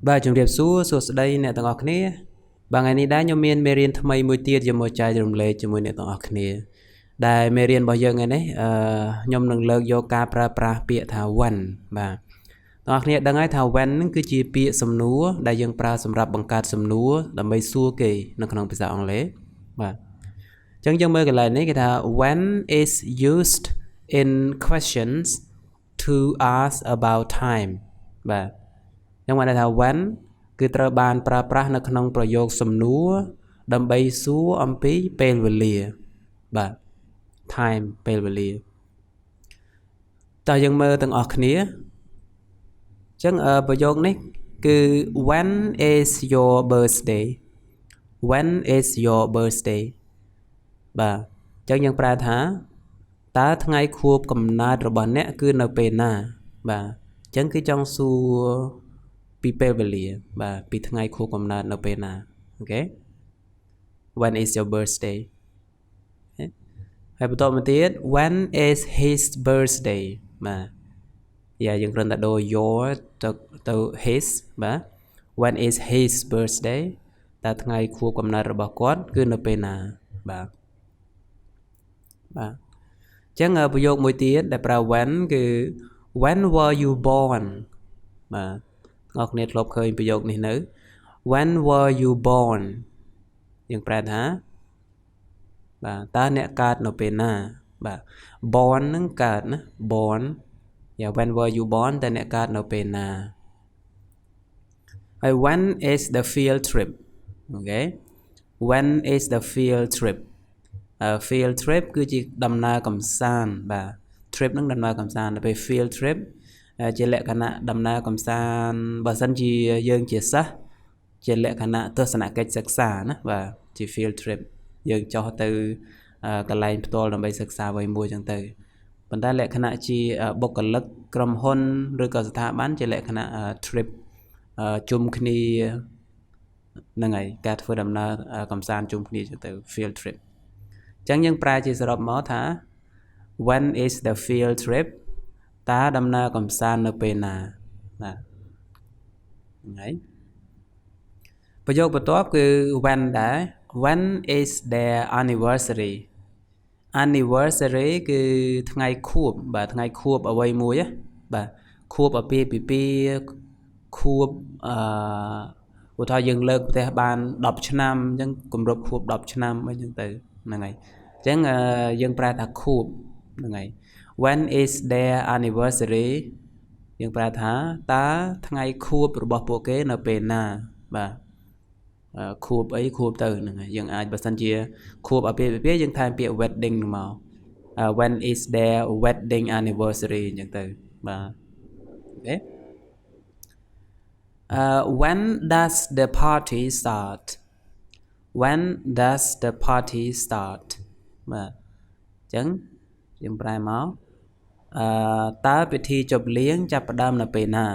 Bà chúng điệp xú sụt đây nè tầng ọc nè. Bà ngày ní đá nhóm miên mê riêng thầm mây mùi tiết cho mùi chai rùm lê cho mùi nè tầng ọc nè. Đài mê riêng bao giờ ngày này nhóm nâng lợt vô ca pra bịa thàวันbà. Tầng ọc nè đăng ai thàวันcứ chi bịa xâm núa đài dân pra xâm rạp bằng cát xâm núa đàm mây xua kì nâng khăn bị ông lê bà. Chẳng dân mơ cái lời này cái thà when is used in questions to ask about time bà. Nhưng mà đây là when cứ trở bàn pra nó khôngประโยค សំណួរ ដើម្បីសួរអំពីពេលវេលាបាទ time ពេលវេលាតើយើងមើលទាំងអស់គ្នាអញ្ចឹងប្រយោគនេះគឺ when is your birthday when is your birthday បាទអញ្ចឹងយើងប្រែថាតើថ្ងៃខួបកំណើតរបស់អ្នកគឺនៅពេលណាបាទអញ្ចឹងគឺចង់សួរពីពេលវេលាបាទពីថ្ងៃខួបកំណើតនៅពេលណាអូខេ when is your birthday ហើយបន្តមកទៀត when is his birthday បាទយើងគ្រាន់តែដូរ your ទៅ his បាទ when is his birthday តើថ្ងៃខួបកំណើតរបស់គាត់គឺនៅពេលណាបាទអញ្ចឹងប្រយោគមួយទៀតដែលប្រើ when គឺ when were you born បាទអ្នកគ្នាធ្លាប់ឃើញប្រយោគនេះនៅ when were you born យើងប្រែថាបាទតើអ្នកកើតនៅពេលណាបាទ born នឹងកើតណា born when were you born តើអ្នកកើតនៅពេលណាហើយ when is the field trip អូខេ when is the field trip field trip គឺជាដំណើរកម្សាន្តបាទ trip នឹងដំណើរកម្សាន្តទៅពេល field trip ជាលក្ខណៈដំណើរកម្សាន្តបើសិនជាយើងជាសិស្សជាលក្ខណៈទស្សនកិច្ចសិក្សាណាបាទជា field trip យើងចុះទៅកន្លែងផ្ទាល់ដើម្បីសិក្សាអ្វីមួយចឹងទៅប៉ុន្តែលក្ខណៈជាបុគ្គលិកក្រុមហ៊ុនឬក៏ស្ថាប័នជាលក្ខណៈ trip ជុំគ្នាហ្នឹងហើយការធ្វើដំណើរកម្សាន្តជុំគ្នាចឹងទៅ field trip ចឹងយើងប្រើជាសរុបមកថា when is the field trip តើដំណើរកម្សាន្តនៅពេលណាបាទហ្នឹងហើយប្រយោគបន្ទាប់គឺ when ដែរ when is their anniversary anniversary គឺថ្ងៃខួបបាទថ្ងៃខួបអ្វីមួយបាទខួបអាពាហ៍ពិពាហ៍ខួបឧទាហរណ៍យើងលើកផ្ទះបាន10ឆ្នាំអញ្ចឹងគម្រប់ខួប10ឆ្នាំអីចឹងទៅហ្នឹងហើយអញ្ចឹងយើងប្រើថាខួបហ្នឹងហើយ when is their anniversary យើងប្រើថាតើថ្ងៃខួបរបស់ពួកគេនៅពេលណាបាទខួបអីខួបទៅហ្នឹងហើយយើងអាចបើសិនជាខួបអាពាហ៍ពិពាហ៍យើងថែមពាក្យ wedding មក when is their wedding anniversary អញ្ចឹងទៅបាទអូខេwhen does the party start when does the party start បាទអញ្ចឹងយើងប្រែមកតើពិធីជប់លៀងចាប់ផ្ដើមនៅពេលណា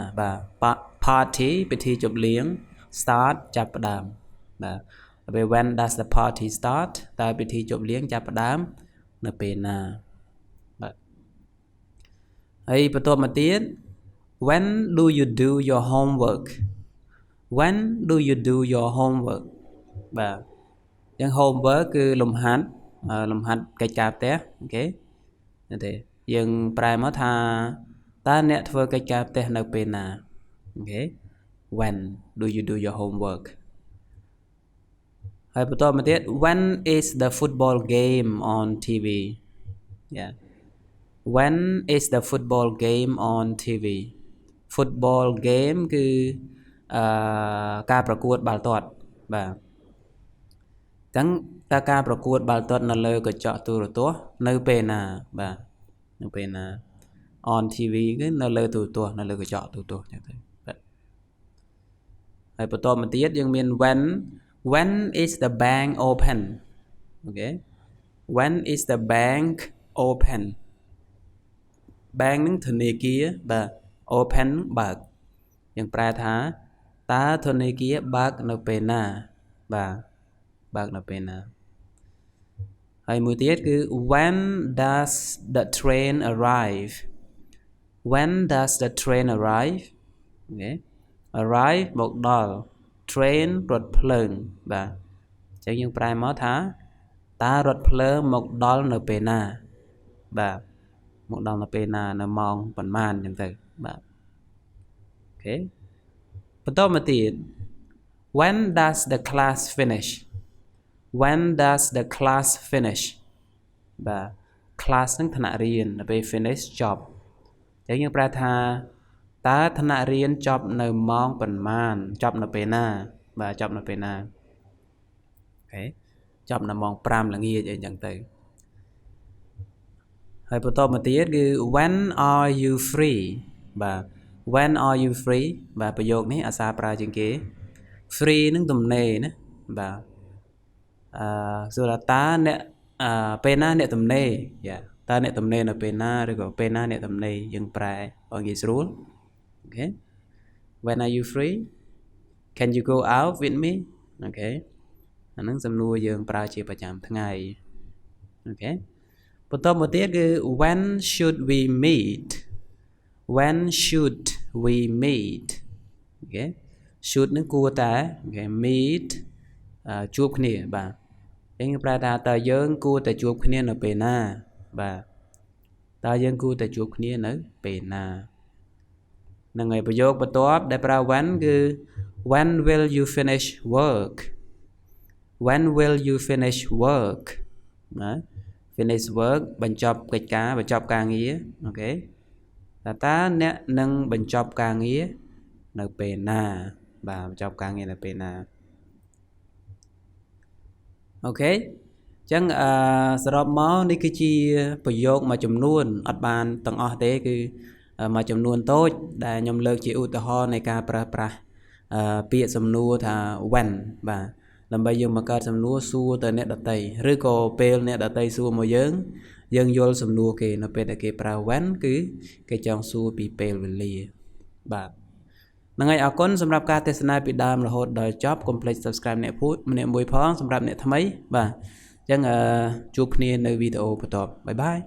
បាទ party ពិធីជប់លៀង start ចាប់ផ្ដើមបាទពេល when does the party start តើពិធីជប់លៀងចាប់ផ្ដើមនៅពេលណាបាទហើយបន្តមកទៀត when do you do your homework when do you do your homework បាទយ៉ាង homework គឺលំហាត់កិច្ចការផ្ទះអូខេហ្នឹងទេយើងប្រែមកថាតើអ្នកធ្វើកិច្ចការផ្ទះនៅពេលណាអូខេ when do you do your homework ហើយបន្តមកទៀត when is the football game on TV yeah when is the football game on TV football game គឺការប្រកួតបាល់ទាត់បាទចឹងតើការប្រកួតបាល់ទាត់នៅលើកញ្ចក់ទូរទស្សន៍នៅពេលណាបាទនៅពេលណា on TV គឺនៅលើទូរទស្សន៍នៅលើកញ្ចក់ទូរទស្សន៍ចឹងទៅបាទហើយបន្តមកទៀតយើងមាន when is the bank open អូខេ when is the bank open bank នឹងធនាគារបាទ open បើកយើងប្រែថាតើធនាគារបើកនៅពេលណាបាទបើកនៅពេលណាហើយមួយទៀតគឺ when does the train arrive when does the train arrive អូខេ arrive មកដល់ train រថភ្លើងបាទអញ្ចឹងយើងប្រែមកថាតើរថភ្លើងមកដល់នៅពេលណាបាទមកដល់នៅពេលណានៅម៉ោងប៉ុន្មានអញ្ចឹងទៅបាទអូខេបន្តមកទៀត when does the class finish when does the class finish បាទ class ហ្នឹងថ្នាក់រៀនដល់ពេល finish ចប់អញ្ចឹងយើងប្រែថាតើថ្នាក់រៀនចប់នៅម៉ោងប៉ុន្មានចប់នៅពេលណាបាទចប់នៅពេលណាអូខេចប់នៅម៉ោង5ល្ងាចអីចឹងទៅហើយបន្តមកទៀតគឺ when are you free បាទ when are you free បាទប្រយោគនេះអាសាប្រើជាងគេ free នឹងទំនេរណាបាទសួរថាតើអ្នកពេលណាអ្នកទំនេរយ៉ាតើអ្នកទំនេរនៅពេលណាឬក៏ពេលណាអ្នកទំនេរយើងប្រែឲ្យងាយស្រួលអូខេ when are you free can you go out with me អូខេអាហ្នឹងសំណួរយើងប្រើជាប្រចាំថ្ងៃអូខេបន្តមកទៀតគឺ when should we meet when should we meet អូខេ should នឹងគួរតែអូខេ meet ជួបគ្នាបាទអញ្ចឹងប្រែថាតើយើងគួរតែជួបគ្នានៅពេលណាបាទតើយើងគួរតែជួបគ្នានៅពេលណានឹងហើយប្រយោគបន្ទាប់ដែលប្រើ when គឺ when will you finish work when will you finish work ណា finish work បញ្ចប់កិច្ចការបញ្ចប់ការងារអូខេតើអ្នកនឹងបញ្ចប់ការងារនៅពេលណាបាទបញ្ចប់ការងារនៅពេលណាអូខេអញ្ចឹងសរុបមកនេះគឺជាប្រយោគមួយចំនួនអត់បានទាំងអស់ទេគឺមួយចំនួនតូចដែលខ្ញុំលើកជាឧទាហរណ៍នៃការប្រើប្រាស់ពាក្យសំណួរថា when បាទដើម្បីយើងបង្កើតសំណួរសួរទៅអ្នកដទៃឬក៏ពេលអ្នកដទៃសួរមកយើងយល់សំណួរគេនៅពេលដែលគេប្រើ when គឺគេចង់សួរពីពេលវេលាបាទហ្នឹងហើយអរគុណសម្រាប់ការទស្សនាពីដើមរហូតដល់ចប់កុំភ្លេច subscribe ម្នាក់មួយផងសម្រាប់អ្នកថ្មីបាទអញ្ចឹងជួបគ្នានៅវីដេអូបន្ទាប់បាយបាយ